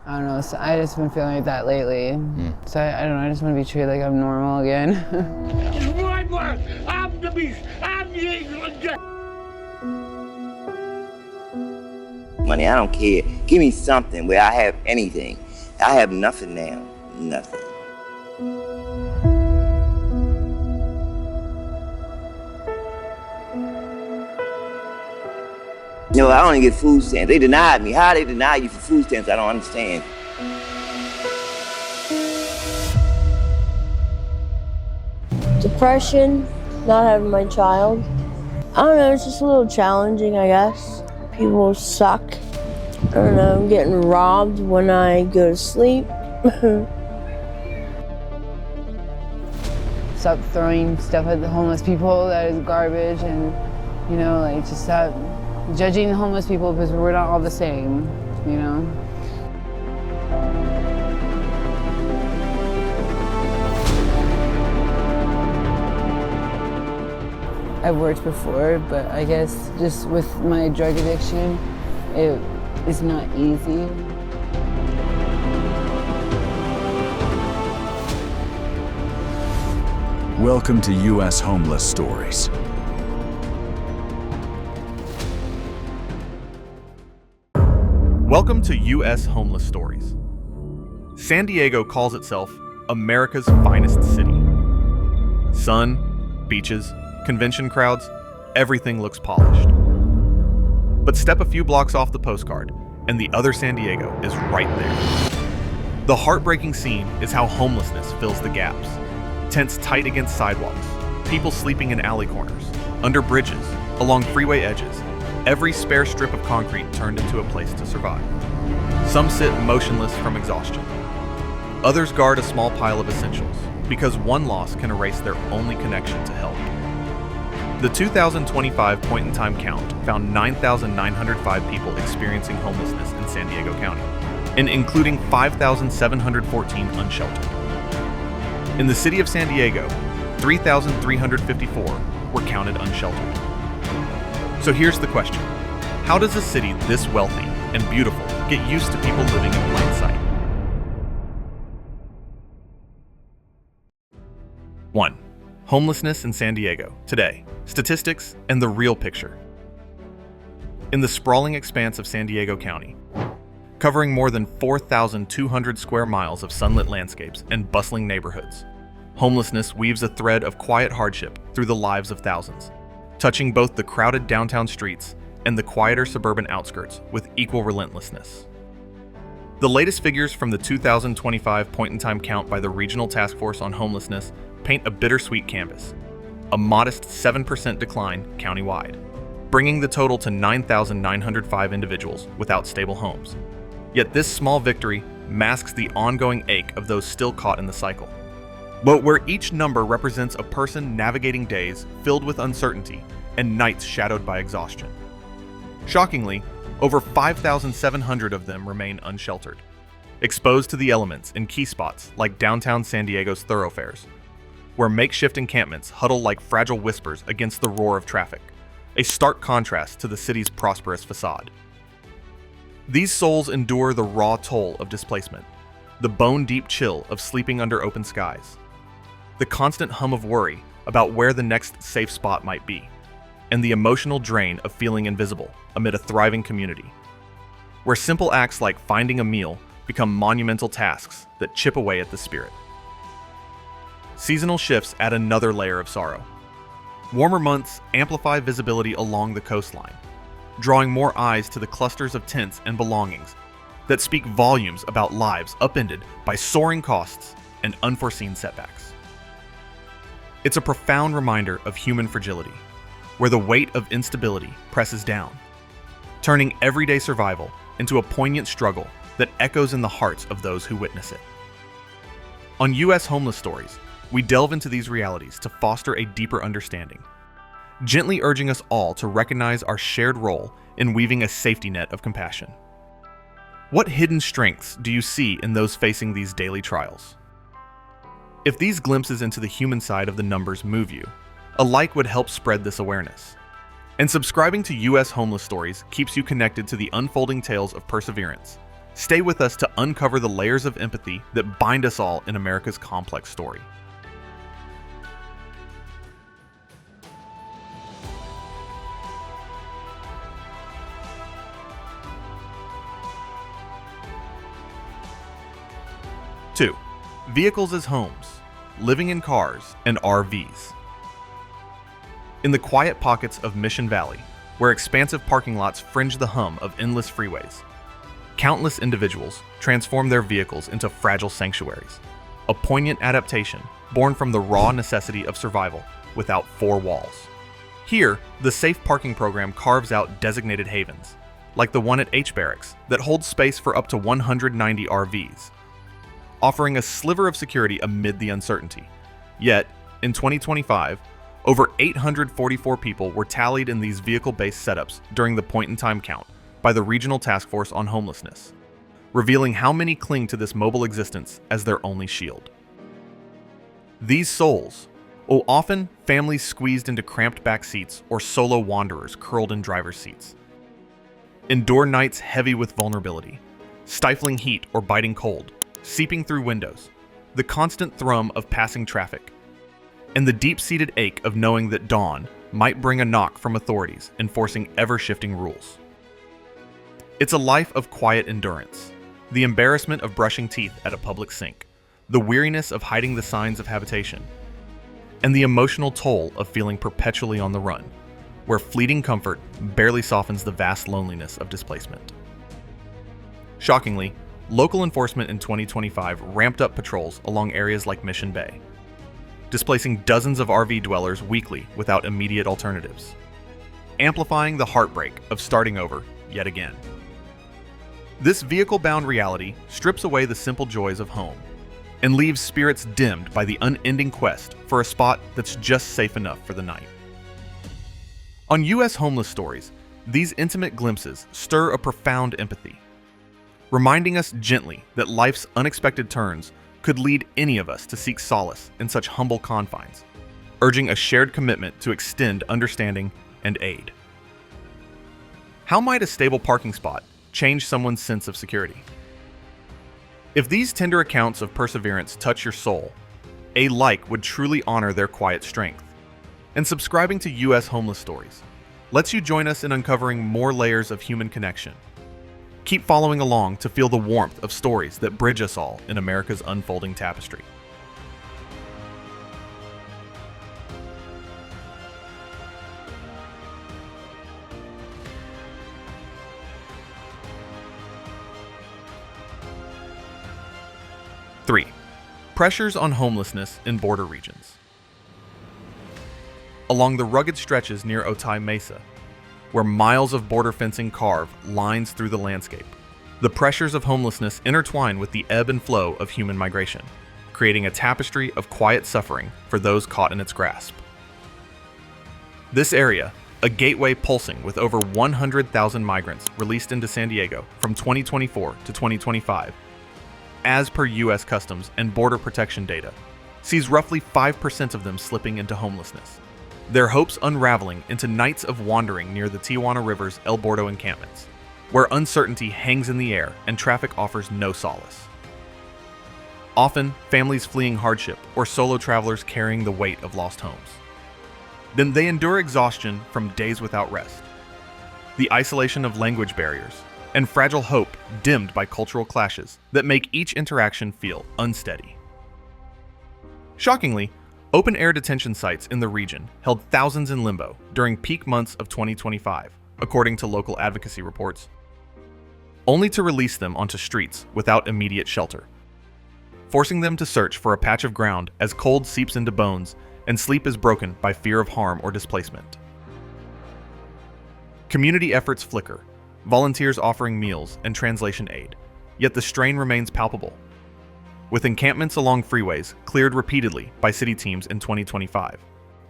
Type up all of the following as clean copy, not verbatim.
I don't know, so I just been feeling like that lately. So I don't know, I just want to be treated like I'm normal again. Money, I don't care. Give me something where I have anything. I have nothing now, nothing. No, I only get food stamps. They denied me. How they deny you for food stamps, I don't understand. Depression, not having my child. I don't know, it's just a little challenging, I guess. People suck. I don't know, I'm getting robbed when I go to sleep. Stop throwing stuff at the homeless people that is garbage, and you know, like just stop judging the homeless people because we're not all the same, you know? I've worked before, but I guess just with my drug addiction, it is not easy. Welcome to U.S. Homeless Stories. Welcome to U.S. Homeless Stories. San Diego calls itself America's finest city. Sun, beaches, convention crowds, everything looks polished. But step a few blocks off the postcard, and the other San Diego is right there. The heartbreaking scene is how homelessness fills the gaps. Tents tight against sidewalks, people sleeping in alley corners, under bridges, along freeway edges, every spare strip of concrete turned into a place to survive. Some sit motionless from exhaustion. Others guard a small pile of essentials, because one loss can erase their only connection to help. The 2025 point-in-time count found 9,905 people experiencing homelessness in San Diego County, and including 5,714 unsheltered. In the city of San Diego, 3,354 were counted unsheltered. So here's the question. How does a city this wealthy and beautiful get used to people living in plain sight? 1. Homelessness in San Diego, today, statistics, and the real picture. In the sprawling expanse of San Diego County, covering more than 4,200 square miles of sunlit landscapes and bustling neighborhoods, homelessness weaves a thread of quiet hardship through the lives of thousands, touching both the crowded downtown streets and the quieter suburban outskirts with equal relentlessness. The latest figures from the 2025 point-in-time count by the Regional Task Force on Homelessness paint a bittersweet canvas, a modest 7% decline countywide, bringing the total to 9,905 individuals without stable homes. Yet this small victory masks the ongoing ache of those still caught in the cycle. But where each number represents a person navigating days filled with uncertainty and nights shadowed by exhaustion. Shockingly, over 5,700 of them remain unsheltered, exposed to the elements in key spots like downtown San Diego's thoroughfares, where makeshift encampments huddle like fragile whispers against the roar of traffic, a stark contrast to the city's prosperous facade. These souls endure the raw toll of displacement, the bone-deep chill of sleeping under open skies, the constant hum of worry about where the next safe spot might be, and the emotional drain of feeling invisible amid a thriving community, where simple acts like finding a meal become monumental tasks that chip away at the spirit. Seasonal shifts add another layer of sorrow. Warmer months amplify visibility along the coastline, drawing more eyes to the clusters of tents and belongings that speak volumes about lives upended by soaring costs and unforeseen setbacks. It's a profound reminder of human fragility, where the weight of instability presses down, turning everyday survival into a poignant struggle that echoes in the hearts of those who witness it. On U.S. Homeless Stories, we delve into these realities to foster a deeper understanding, gently urging us all to recognize our shared role in weaving a safety net of compassion. What hidden strengths do you see in those facing these daily trials? If these glimpses into the human side of the numbers move you, a like would help spread this awareness. And subscribing to U.S. Homeless Stories keeps you connected to the unfolding tales of perseverance, Stay with us to uncover the layers of empathy that bind us all in America's complex story. Two, vehicles as homes, living in cars and RVs. In the quiet pockets of Mission Valley, where expansive parking lots fringe the hum of endless freeways, countless individuals transform their vehicles into fragile sanctuaries, a poignant adaptation born from the raw necessity of survival without four walls. Here, the Safe Parking program carves out designated havens, like the one at H Barracks that holds space for up to 190 RVs, offering a sliver of security amid the uncertainty. Yet, in 2025, over 844 people were tallied in these vehicle-based setups during the point-in-time count by the Regional Task Force on Homelessness, revealing how many cling to this mobile existence as their only shield. These souls, often families squeezed into cramped back seats or solo wanderers curled in driver's seats, endure nights heavy with vulnerability, stifling heat or biting cold, seeping through windows, the constant thrum of passing traffic, and the deep-seated ache of knowing that dawn might bring a knock from authorities enforcing ever-shifting rules. It's a life of quiet endurance, the embarrassment of brushing teeth at a public sink, the weariness of hiding the signs of habitation, and the emotional toll of feeling perpetually on the run, where fleeting comfort barely softens the vast loneliness of displacement. Shockingly, local enforcement in 2025 ramped up patrols along areas like Mission Bay, displacing dozens of RV dwellers weekly without immediate alternatives, amplifying the heartbreak of starting over yet again. This vehicle-bound reality strips away the simple joys of home and leaves spirits dimmed by the unending quest for a spot that's just safe enough for the night. On U.S. Homeless Stories, these intimate glimpses stir a profound empathy, reminding us gently that life's unexpected turns could lead any of us to seek solace in such humble confines, urging a shared commitment to extend understanding and aid. How might a stable parking spot change someone's sense of security? If these tender accounts of perseverance touch your soul, a like would truly honor their quiet strength. And subscribing to U.S. Homeless Stories lets you join us in uncovering more layers of human connection. Keep following along to feel the warmth of stories that bridge us all in America's unfolding tapestry. Three, pressures on homelessness in border regions. Along the rugged stretches near Otay Mesa, where miles of border fencing carve lines through the landscape, the pressures of homelessness intertwine with the ebb and flow of human migration, creating a tapestry of quiet suffering for those caught in its grasp. This area, a gateway pulsing with over 100,000 migrants released into San Diego from 2024 to 2025, as per U.S. Customs and Border Protection data, sees roughly 5% of them slipping into homelessness, their hopes unraveling into nights of wandering near the Tijuana River's El Bordo encampments, where uncertainty hangs in the air and traffic offers no solace. Often, families fleeing hardship or solo travelers carrying the weight of lost homes. Then they endure exhaustion from days without rest, the isolation of language barriers, and fragile hope dimmed by cultural clashes that make each interaction feel unsteady. Shockingly, open-air detention sites in the region held thousands in limbo during peak months of 2025, according to local advocacy reports, only to release them onto streets without immediate shelter, forcing them to search for a patch of ground as cold seeps into bones and sleep is broken by fear of harm or displacement. Community efforts flicker, volunteers offering meals and translation aid, yet the strain remains palpable, with encampments along freeways cleared repeatedly by city teams in 2025,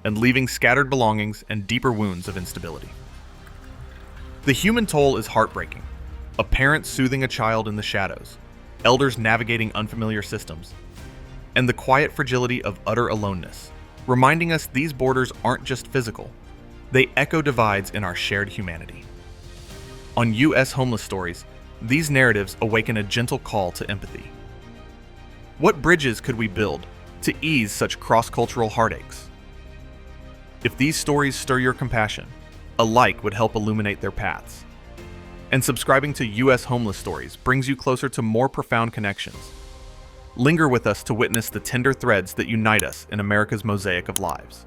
and leaving scattered belongings and deeper wounds of instability. The human toll is heartbreaking. A parent soothing a child in the shadows, elders navigating unfamiliar systems, and the quiet fragility of utter aloneness, reminding us these borders aren't just physical, they echo divides in our shared humanity. On U.S. Homeless Stories, these narratives awaken a gentle call to empathy. What bridges could we build to ease such cross-cultural heartaches? If these stories stir your compassion, a like would help illuminate their paths. And subscribing to U.S. Homeless Stories brings you closer to more profound connections. Linger with us to witness the tender threads that unite us in America's mosaic of lives.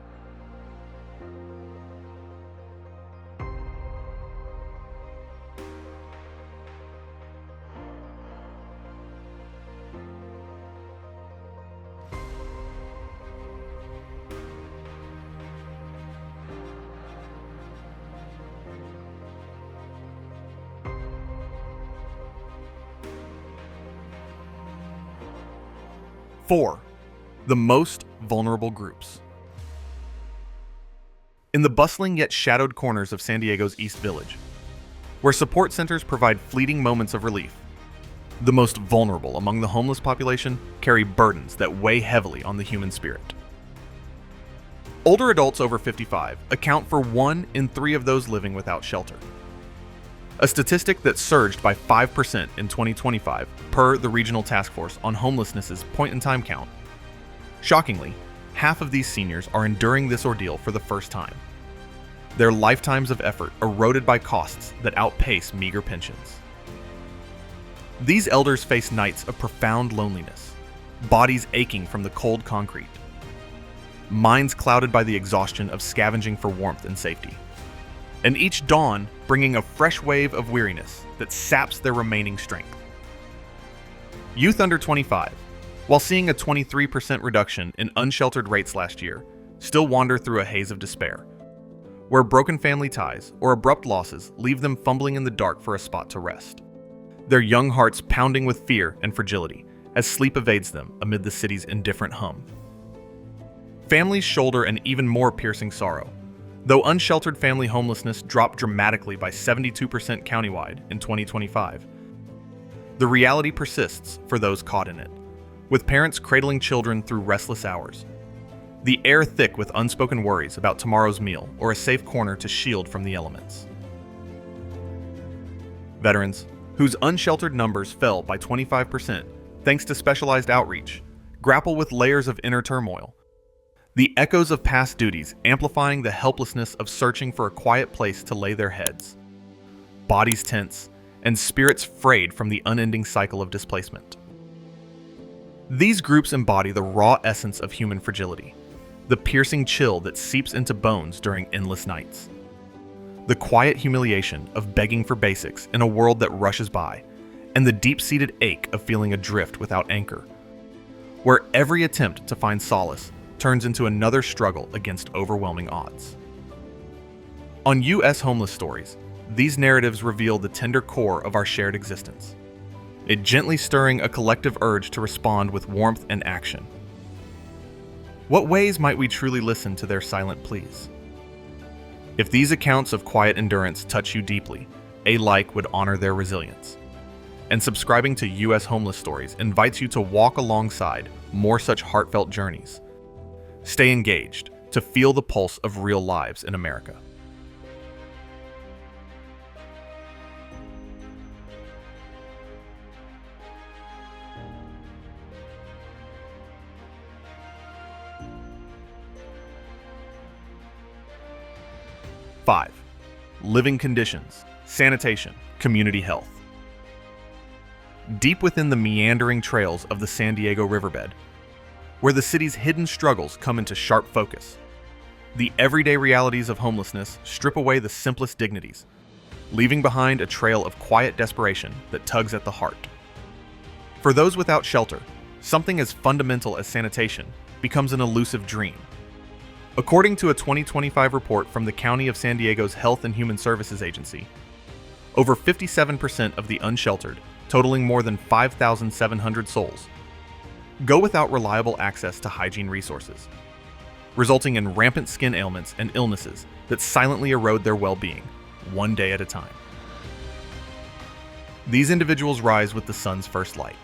Four, the most vulnerable groups. In the bustling yet shadowed corners of San Diego's East Village, where support centers provide fleeting moments of relief, the most vulnerable among the homeless population carry burdens that weigh heavily on the human spirit. Older adults over 55 account for 1 in 3 of those living without shelter, a statistic that surged by 5% in 2025 per the Regional Task Force on Homelessness's point-in-time count. Shockingly, half of these seniors are enduring this ordeal for the first time. Their lifetimes of effort eroded by costs that outpace meager pensions. These elders face nights of profound loneliness, bodies aching from the cold concrete, minds clouded by the exhaustion of scavenging for warmth and safety, and each dawn bringing a fresh wave of weariness that saps their remaining strength. Youth under 25, while seeing a 23% reduction in unsheltered rates last year, still wander through a haze of despair, where broken family ties or abrupt losses leave them fumbling in the dark for a spot to rest, their young hearts pounding with fear and fragility as sleep evades them amid the city's indifferent hum. Families shoulder an even more piercing sorrow. Though unsheltered family homelessness dropped dramatically by 72% countywide in 2025, the reality persists for those caught in it, with parents cradling children through restless hours, the air thick with unspoken worries about tomorrow's meal or a safe corner to shield from the elements. Veterans, whose unsheltered numbers fell by 25% thanks to specialized outreach, grapple with layers of inner turmoil, the echoes of past duties amplifying the helplessness of searching for a quiet place to lay their heads, bodies tense, and spirits frayed from the unending cycle of displacement. These groups embody the raw essence of human fragility, the piercing chill that seeps into bones during endless nights, the quiet humiliation of begging for basics in a world that rushes by, and the deep-seated ache of feeling adrift without anchor, where every attempt to find solace turns into another struggle against overwhelming odds. On U.S. Homeless Stories, these narratives reveal the tender core of our shared existence, it gently stirring a collective urge to respond with warmth and action. What ways might we truly listen to their silent pleas? If these accounts of quiet endurance touch you deeply, a like would honor their resilience. And subscribing to U.S. Homeless Stories invites you to walk alongside more such heartfelt journeys. Stay engaged to feel the pulse of real lives in America. Five, living conditions, sanitation, community health. Deep within the meandering trails of the San Diego riverbed, where the city's hidden struggles come into sharp focus, the everyday realities of homelessness strip away the simplest dignities, leaving behind a trail of quiet desperation that tugs at the heart. For those without shelter, something as fundamental as sanitation becomes an elusive dream. According to a 2025 report from the County of San Diego's Health and Human Services Agency, over 57% of the unsheltered, totaling more than 5,700 souls, go without reliable access to hygiene resources, resulting in rampant skin ailments and illnesses that silently erode their well-being, one day at a time. These individuals rise with the sun's first light,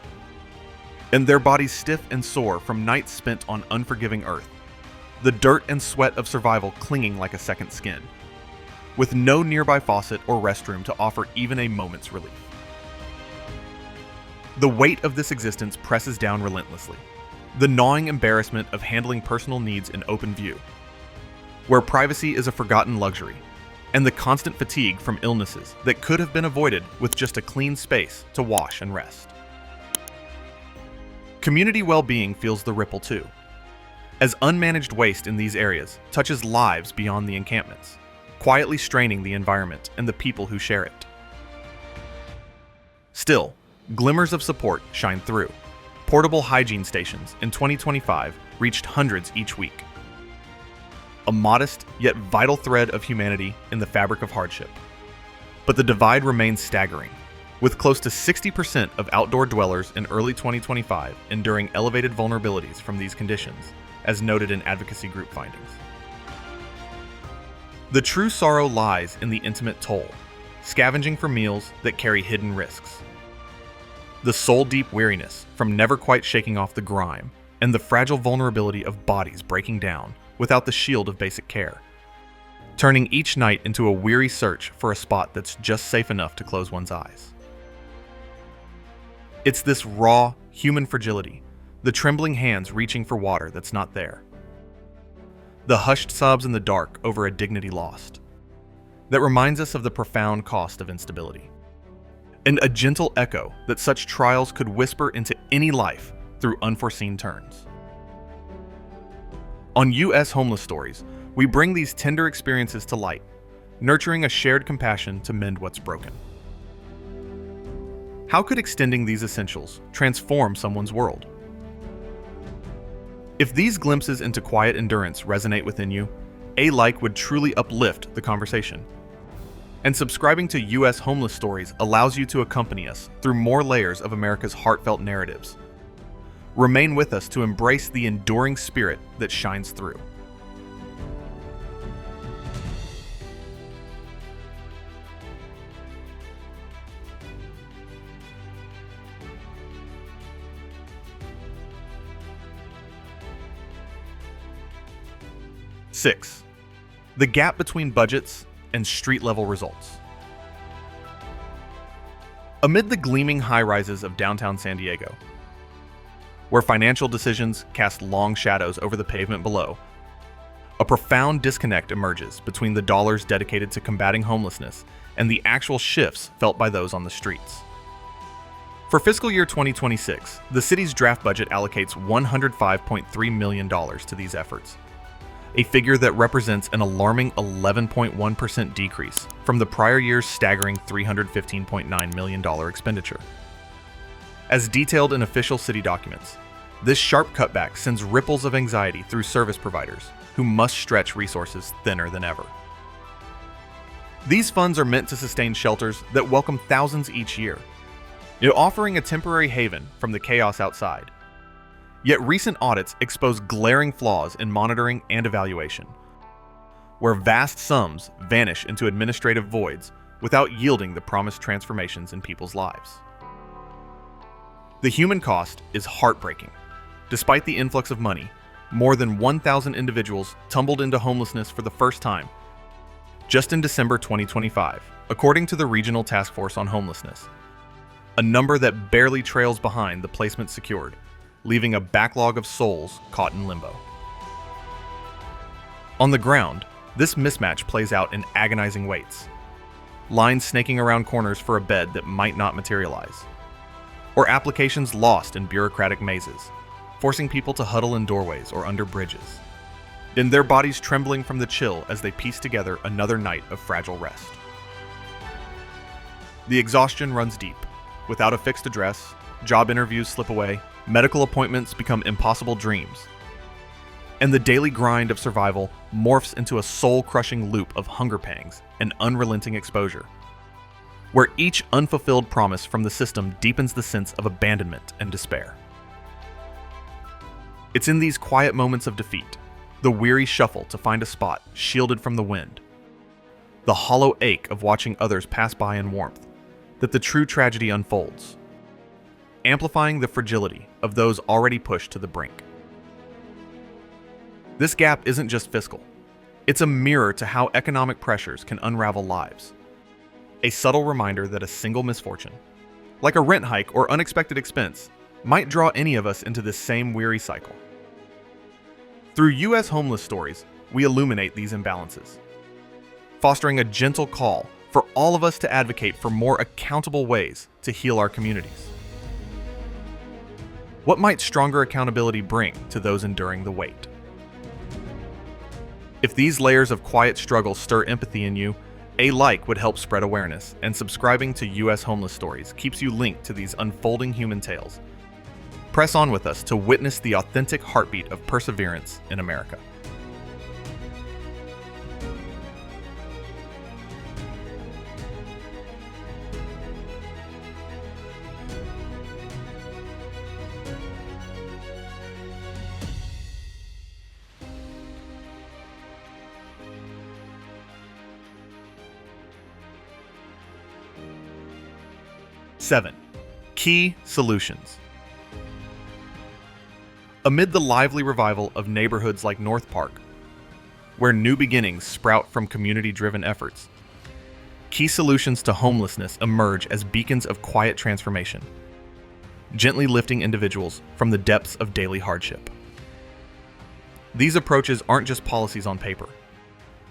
and their bodies stiff and sore from nights spent on unforgiving earth, the dirt and sweat of survival clinging like a second skin, with no nearby faucet or restroom to offer even a moment's relief. The weight of this existence presses down relentlessly. The gnawing embarrassment of handling personal needs in open view, where privacy is a forgotten luxury, and the constant fatigue from illnesses that could have been avoided with just a clean space to wash and rest. Community well-being feels the ripple too, as unmanaged waste in these areas touches lives beyond the encampments, quietly straining the environment and the people who share it. Still, glimmers of support shine through. Portable hygiene stations in 2025 reached hundreds each week. A modest yet vital thread of humanity in the fabric of hardship. But the divide remains staggering, with close to 60% of outdoor dwellers in early 2025 enduring elevated vulnerabilities from these conditions, as noted in advocacy group findings. The true sorrow lies in the intimate toll, scavenging for meals that carry hidden risks. The soul-deep weariness from never quite shaking off the grime, and the fragile vulnerability of bodies breaking down without the shield of basic care, turning each night into a weary search for a spot that's just safe enough to close one's eyes. It's this raw, human fragility, the trembling hands reaching for water that's not there, the hushed sobs in the dark over a dignity lost, that reminds us of the profound cost of instability, and a gentle echo that such trials could whisper into any life through unforeseen turns. On U.S. Homeless Stories, we bring these tender experiences to light, nurturing a shared compassion to mend what's broken. How could extending these essentials transform someone's world? If these glimpses into quiet endurance resonate within you, a like would truly uplift the conversation. And subscribing to U.S. Homeless Stories allows you to accompany us through more layers of America's heartfelt narratives. Remain with us to embrace the enduring spirit that shines through. Six, the gap between budgets and street-level results. Amid the gleaming high-rises of downtown San Diego, where financial decisions cast long shadows over the pavement below, a profound disconnect emerges between the dollars dedicated to combating homelessness and the actual shifts felt by those on the streets. For fiscal year 2026, the city's draft budget allocates $105.3 million to these efforts, a figure that represents an alarming 11.1% decrease from the prior year's staggering $315.9 million expenditure. As detailed in official city documents, this sharp cutback sends ripples of anxiety through service providers who must stretch resources thinner than ever. These funds are meant to sustain shelters that welcome thousands each year, offering a temporary haven from the chaos outside. Yet recent audits expose glaring flaws in monitoring and evaluation, where vast sums vanish into administrative voids without yielding the promised transformations in people's lives. The human cost is heartbreaking. Despite the influx of money, more than 1,000 individuals tumbled into homelessness for the first time just in December 2025, according to the Regional Task Force on Homelessness, a number that barely trails behind the placement secured, leaving a backlog of souls caught in limbo. On the ground, this mismatch plays out in agonizing waits. Lines snaking around corners for a bed that might not materialize, or applications lost in bureaucratic mazes, forcing people to huddle in doorways or under bridges, and their bodies trembling from the chill as they piece together another night of fragile rest. The exhaustion runs deep. Without a fixed address, job interviews slip away, medical appointments become impossible dreams, and the daily grind of survival morphs into a soul-crushing loop of hunger pangs and unrelenting exposure, where each unfulfilled promise from the system deepens the sense of abandonment and despair. It's in these quiet moments of defeat, the weary shuffle to find a spot shielded from the wind, the hollow ache of watching others pass by in warmth, that the true tragedy unfolds, amplifying the fragility of those already pushed to the brink. This gap isn't just fiscal. It's a mirror to how economic pressures can unravel lives. A subtle reminder that a single misfortune, like a rent hike or unexpected expense, might draw any of us into this same weary cycle. Through U.S. Homeless Stories, we illuminate these imbalances, fostering a gentle call for all of us to advocate for more accountable ways to heal our communities. What might stronger accountability bring to those enduring the weight? If these layers of quiet struggle stir empathy in you, a like would help spread awareness, and subscribing to U.S. Homeless Stories keeps you linked to these unfolding human tales. Press on with us to witness the authentic heartbeat of perseverance in America. Seven, key solutions. Amid the lively revival of neighborhoods like North Park, where new beginnings sprout from community-driven efforts, key solutions to homelessness emerge as beacons of quiet transformation, gently lifting individuals from the depths of daily hardship. These approaches aren't just policies on paper.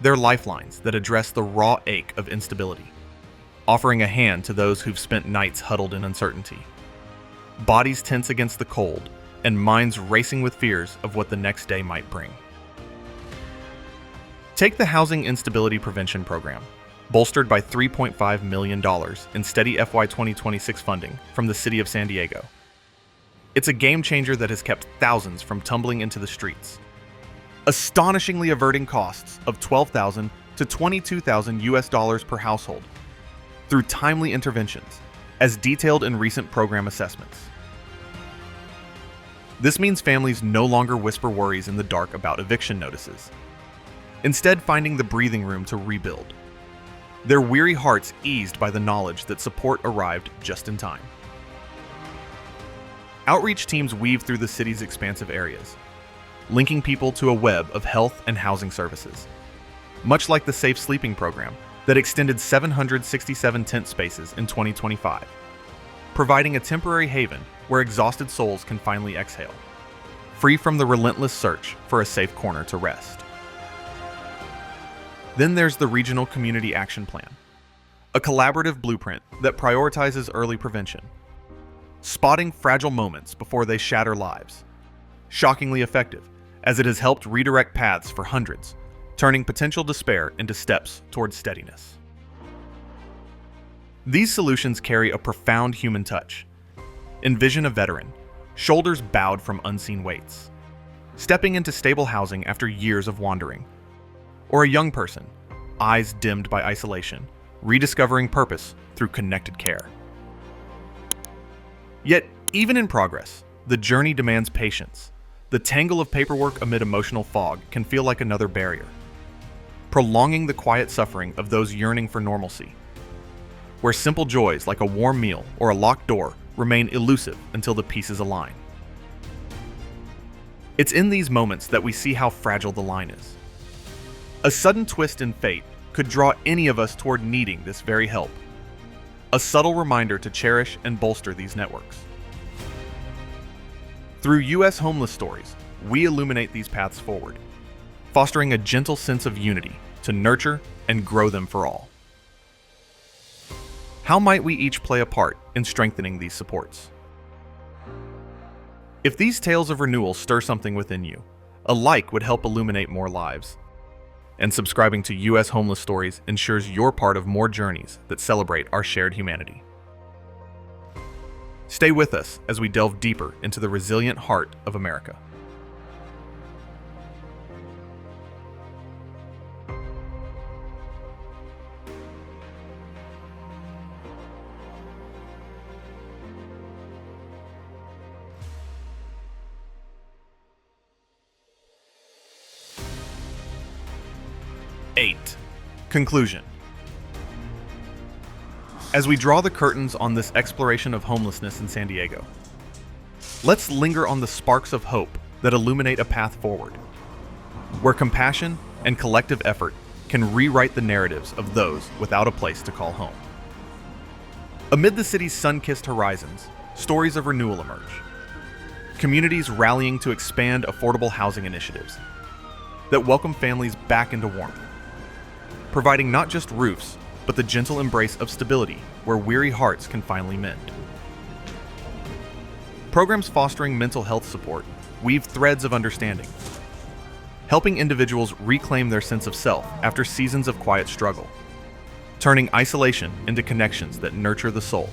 They're lifelines that address the raw ache of instability, offering a hand to those who've spent nights huddled in uncertainty, bodies tense against the cold, and minds racing with fears of what the next day might bring. Take the Housing Instability Prevention Program, bolstered by $3.5 million in steady FY 2026 funding from the City of San Diego. It's a game changer that has kept thousands from tumbling into the streets, astonishingly averting costs of $12,000 to $22,000 US per household through timely interventions, as detailed in recent program assessments. This means families no longer whisper worries in the dark about eviction notices, instead finding the breathing room to rebuild, their weary hearts eased by the knowledge that support arrived just in time. Outreach teams weave through the city's expansive areas, linking people to a web of health and housing services, much like the Safe Sleeping program that extended 767 tent spaces in 2025, providing a temporary haven where exhausted souls can finally exhale, free from the relentless search for a safe corner to rest. Then there's the Regional Community Action Plan, a collaborative blueprint that prioritizes early prevention, spotting fragile moments before they shatter lives. Shockingly effective, as it has helped redirect paths for hundreds, turning potential despair into steps towards steadiness. These solutions carry a profound human touch. Envision a veteran, shoulders bowed from unseen weights, stepping into stable housing after years of wandering. Or a young person, eyes dimmed by isolation, rediscovering purpose through connected care. Yet, even in progress, the journey demands patience. The tangle of paperwork amid emotional fog can feel like another barrier, prolonging the quiet suffering of those yearning for normalcy, where simple joys like a warm meal or a locked door remain elusive until the pieces align. It's in these moments that we see how fragile the line is. A sudden twist in fate could draw any of us toward needing this very help. A subtle reminder to cherish and bolster these networks. Through U.S. Homeless Stories, we illuminate these paths forward, fostering a gentle sense of unity to nurture and grow them for all. How might we each play a part in strengthening these supports? If these tales of renewal stir something within you, a like would help illuminate more lives. And subscribing to U.S. Homeless Stories ensures you're part of more journeys that celebrate our shared humanity. Stay with us as we delve deeper into the resilient heart of America. Eight, conclusion. As we draw the curtains on this exploration of homelessness in San Diego, let's linger on the sparks of hope that illuminate a path forward, where compassion and collective effort can rewrite the narratives of those without a place to call home. Amid the city's sun-kissed horizons, stories of renewal emerge. Communities rallying to expand affordable housing initiatives that welcome families back into warmth, providing not just roofs, but the gentle embrace of stability where weary hearts can finally mend. Programs fostering mental health support weave threads of understanding, helping individuals reclaim their sense of self after seasons of quiet struggle, turning isolation into connections that nurture the soul.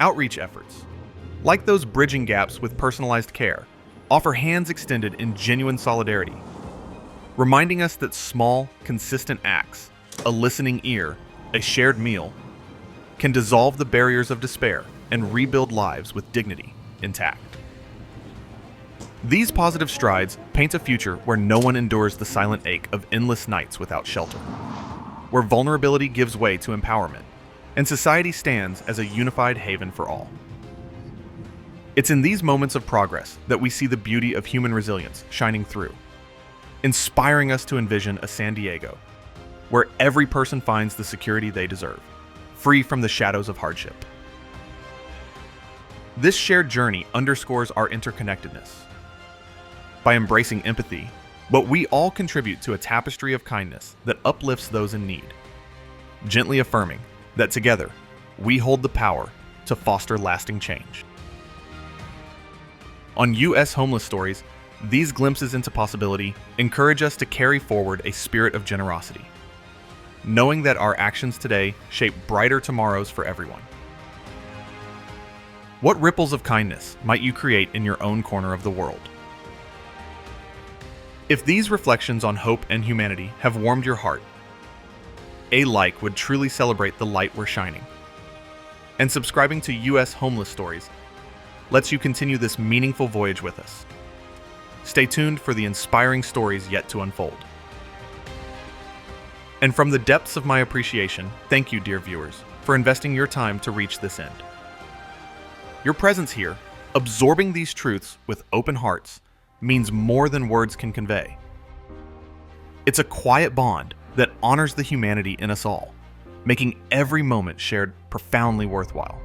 Outreach efforts, like those bridging gaps with personalized care, offer hands extended in genuine solidarity, reminding us that small, consistent acts, a listening ear, a shared meal, can dissolve the barriers of despair and rebuild lives with dignity intact. These positive strides paint a future where no one endures the silent ache of endless nights without shelter, where vulnerability gives way to empowerment, and society stands as a unified haven for all. It's in these moments of progress that we see the beauty of human resilience shining through, inspiring us to envision a San Diego where every person finds the security they deserve, free from the shadows of hardship. This shared journey underscores our interconnectedness. By embracing empathy, but we all contribute to a tapestry of kindness that uplifts those in need, gently affirming that together we hold the power to foster lasting change. On U.S. Homeless Stories, these glimpses into possibility encourage us to carry forward a spirit of generosity, knowing that our actions today shape brighter tomorrows for everyone. What ripples of kindness might you create in your own corner of the world? If these reflections on hope and humanity have warmed your heart, a like would truly celebrate the light we're shining. And subscribing to U.S. Homeless Stories lets you continue this meaningful voyage with us. Stay tuned for the inspiring stories yet to unfold. And from the depths of my appreciation, thank you, dear viewers, for investing your time to reach this end. Your presence here, absorbing these truths with open hearts, means more than words can convey. It's a quiet bond that honors the humanity in us all, making every moment shared profoundly worthwhile.